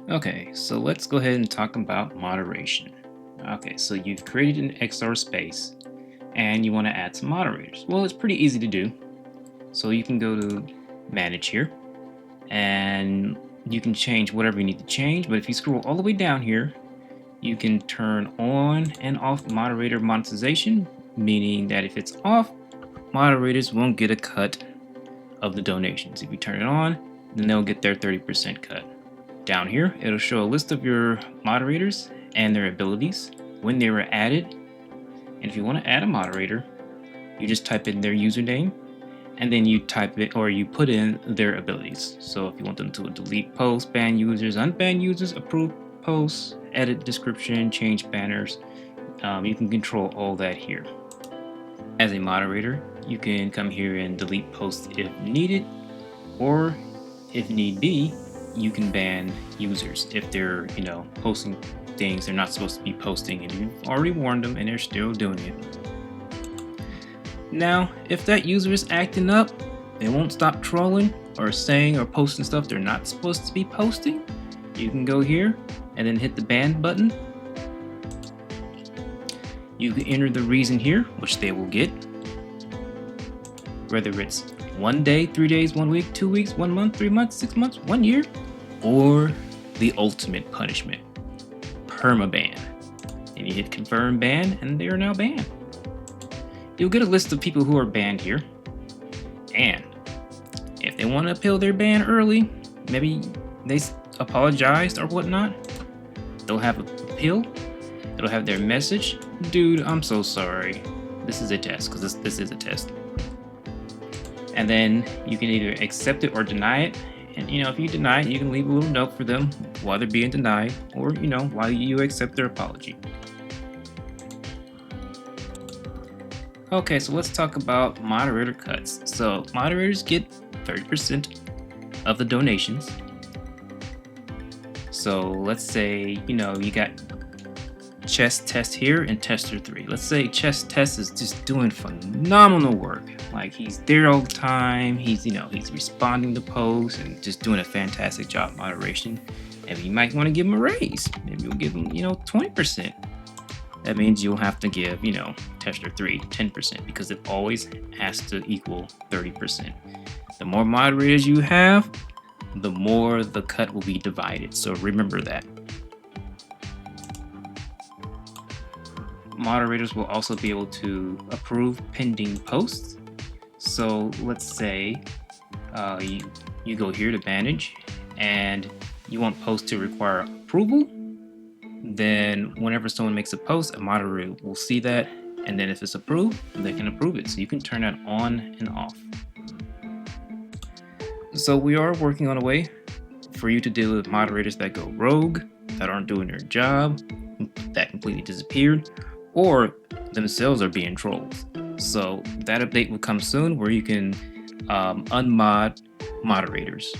Okay, so let's go ahead and talk about moderation. Okay, so you've created an XR space and you want to add some moderators. Well, it's pretty easy to do. So you can go to manage here and you can change whatever you need to change. But if you scroll all the way down here, you can turn on and off moderator monetization, meaning that if it's off, moderators won't get a cut of the donations. If you turn it on, then they'll get their 30% cut. Down here, it'll show a list of your moderators and their abilities, when they were added. And if you want to add a moderator, you just type in their username and then you type it or you put in their abilities. So if you want them to delete posts, ban users, unban users, approve posts, edit description, change banners, you can control all that here. As a moderator, you can come here and delete posts if needed, or if need be, you can ban users if they're, posting things they're not supposed to be posting and you've already warned them and they're still doing it. Now, if that user is acting up, they won't stop trolling or saying or posting stuff they're not supposed to be posting, you can go here and then hit the ban button. You can enter the reason here, which they will get, whether it's 1 day, 3 days, 1 week, 2 weeks, 1 month, 3 months, 6 months, 1 year, or the ultimate punishment, permaban. And you hit confirm ban and they are now banned. You'll get a list of people who are banned here. And if they want to appeal their ban early, maybe they apologized or whatnot, they'll have an appeal. It'll have their message. Dude, I'm so sorry. This is a test, because this is a test. And then you can either accept it or deny it. And if you deny it, you can leave a little note for them while they're being denied, or while you accept their apology. Okay, so let's talk about moderator cuts. So moderators get 30% of the donations. So let's say you got chess test here and tester 3. Let's say chess test is just doing phenomenal work. Like he's there all the time. He's responding to posts and just doing a fantastic job moderation. And you might want to give him a raise. Maybe you'll give him 20%. That means you'll have to give tester 3 10% because it always has to equal 30%. The more moderators you have, the more the cut will be divided. So remember that. Moderators will also be able to approve pending posts. So let's say you go here to manage and you want posts to require approval. Then whenever someone makes a post, a moderator will see that, and then if it's approved, they can approve it. So you can turn that on and off. So we are working on a way for you to deal with moderators that go rogue, that aren't doing their job, that completely disappeared, or themselves are being trolled. So that update will come soon where you can unmod moderators.